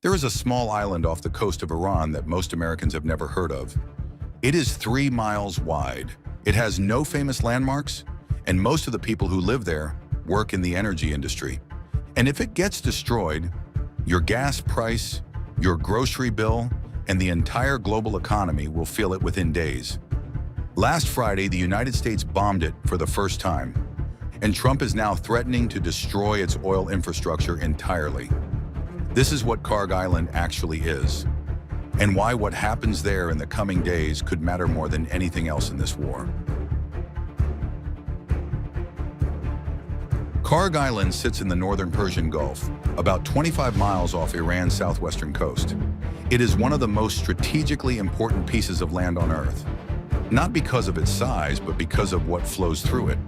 There is a small island off the coast of Iran that most Americans have never heard of. It is 3 miles wide. It has no famous landmarks, and most of the people who live there work in the energy industry. And if it gets destroyed, your gas price, your grocery bill, and the entire global economy will feel it within days. Last Friday, the United States bombed it for the first time, and Trump is now threatening to destroy its oil infrastructure entirely. This is what Kharg Island actually is, and why what happens there in the coming days could matter more than anything else in this war. Kharg Island sits in the northern Persian Gulf, about 25 miles off Iran's southwestern coast. It is one of the most strategically important pieces of land on Earth, not because of its size, but because of what flows through it.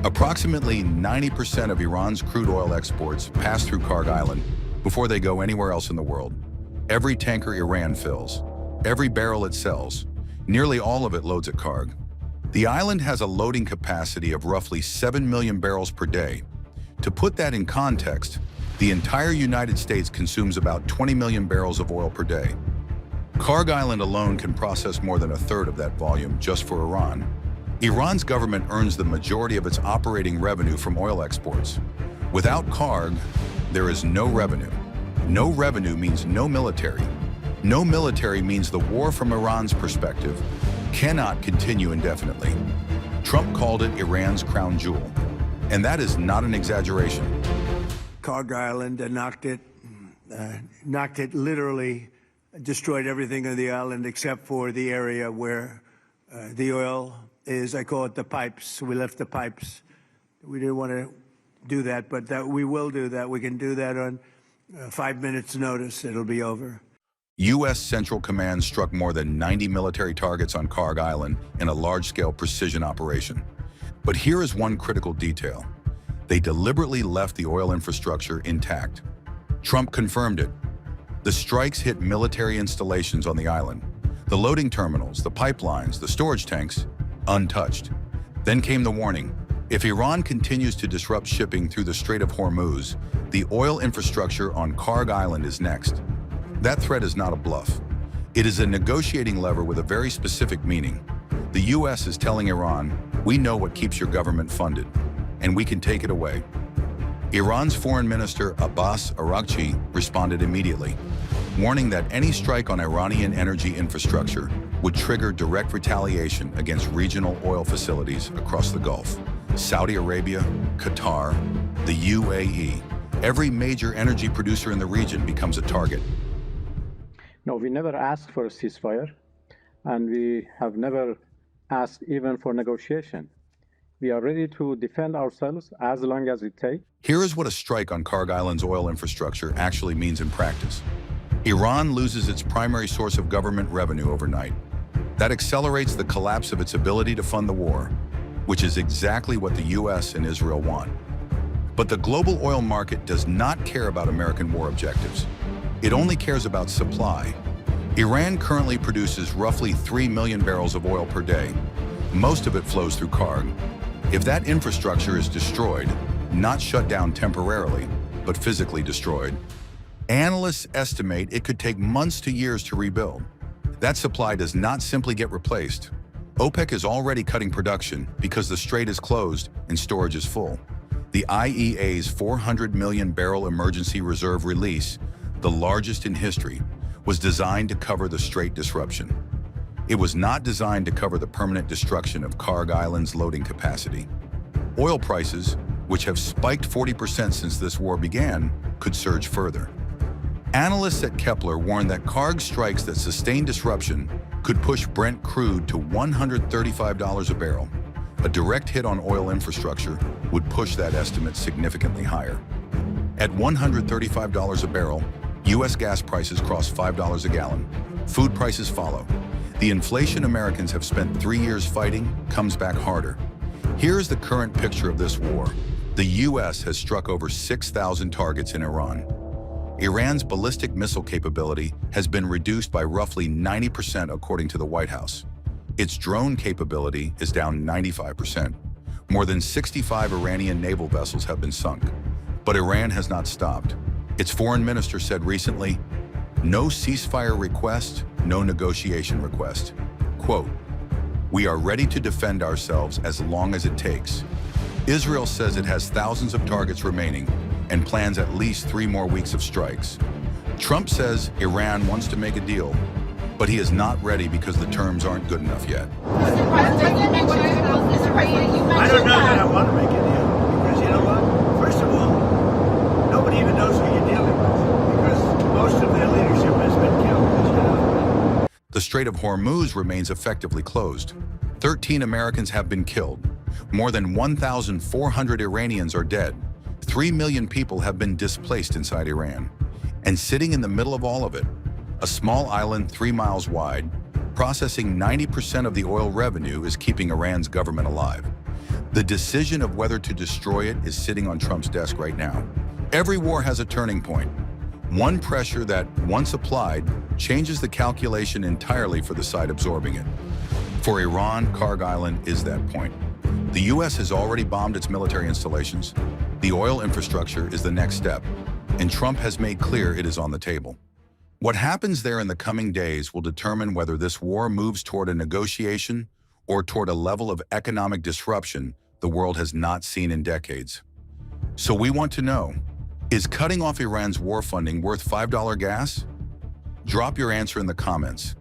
Approximately 90% of Iran's crude oil exports pass through Kharg Island before they go anywhere else in the world. Every tanker Iran fills, every barrel it sells, nearly all of it loads at Kharg. The island has a loading capacity of roughly 7 million barrels per day. To put that in context, the entire United States consumes about 20 million barrels of oil per day. Kharg Island alone can process more than a third of that volume just for Iran. Iran's government earns the majority of its operating revenue from oil exports. Without Kharg, there is no revenue. No revenue means no military. No military means the war from Iran's perspective cannot continue indefinitely. Trump called it Iran's crown jewel, and that is not an exaggeration. Kharg Island knocked it literally, destroyed everything on the island except for the area where the oil is. I call it the pipes. We left the pipes. We didn't want to do that, but we will do that. We can do that on 5 minutes notice. It'll be over. U.S. Central Command struck more than 90 military targets on Kharg Island in a large-scale precision operation. But here is one critical detail. They deliberately left the oil infrastructure intact. Trump confirmed it. The strikes hit military installations on the island, the loading terminals, the pipelines, the storage tanks, untouched. Then came the warning. If Iran continues to disrupt shipping through the Strait of Hormuz, the oil infrastructure on Kharg Island is next. That threat is not a bluff. It is a negotiating lever with a very specific meaning. The U.S. is telling Iran, we know what keeps your government funded, and we can take it away. Iran's Foreign Minister Abbas Araghchi responded immediately, warning that any strike on Iranian energy infrastructure would trigger direct retaliation against regional oil facilities across the Gulf. Saudi Arabia, Qatar, the UAE. Every major energy producer in the region becomes a target. No, we never asked for a ceasefire, and we have never asked even for negotiation. We are ready to defend ourselves as long as it takes. Here is what a strike on Kharg Island's oil infrastructure actually means in practice. Iran loses its primary source of government revenue overnight. That accelerates the collapse of its ability to fund the war, which is exactly what the U.S. and Israel want. But the global oil market does not care about American war objectives. It only cares about supply. Iran currently produces roughly 3 million barrels of oil per day. Most of it flows through Kharg. If that infrastructure is destroyed, not shut down temporarily, but physically destroyed, analysts estimate it could take months to years to rebuild. That supply does not simply get replaced. OPEC is already cutting production because the strait is closed and storage is full. The IEA's 400 million barrel emergency reserve release, the largest in history, was designed to cover the strait disruption. It was not designed to cover the permanent destruction of Kharg Island's loading capacity. Oil prices, which have spiked 40% since this war began, could surge further. Analysts at Kepler warn that Kharg strikes that sustain disruption could push Brent crude to $135 a barrel. A direct hit on oil infrastructure would push that estimate significantly higher. At $135 a barrel, U.S. gas prices cross $5 a gallon. Food prices follow. The inflation Americans have spent 3 years fighting comes back harder. Here is the current picture of this war. The U.S. has struck over 6,000 targets in Iran. Iran's ballistic missile capability has been reduced by roughly 90% according to the White House. Its drone capability is down 95%. More than 65 Iranian naval vessels have been sunk. But Iran has not stopped. Its foreign minister said recently, "No ceasefire request, no negotiation request." Quote, "We are ready to defend ourselves as long as it takes." Israel says it has thousands of targets remaining and plans at least 3 more weeks of strikes. Trump says Iran wants to make a deal, but he is not ready because the terms aren't good enough yet. I don't know that I want to make a deal, because you know what? First of all, nobody even knows who you're dealing with, because most of their leadership has been killed, as you know. The Strait of Hormuz remains effectively closed. 13 Americans have been killed. More than 1,400 Iranians are dead. 3 million people have been displaced inside Iran. And sitting in the middle of all of it, a small island 3 miles wide, processing 90% of the oil revenue, is keeping Iran's government alive. The decision of whether to destroy it is sitting on Trump's desk right now. Every war has a turning point. One pressure that, once applied, changes the calculation entirely for the side absorbing it. For Iran, Kharg Island is that point. The U.S. has already bombed its military installations. The oil infrastructure is the next step, and Trump has made clear it is on the table. What happens there in the coming days will determine whether this war moves toward a negotiation or toward a level of economic disruption the world has not seen in decades. So we want to know, is cutting off Iran's war funding worth $5 gas? Drop your answer in the comments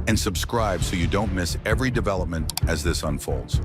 and subscribe so you don't miss every development as this unfolds.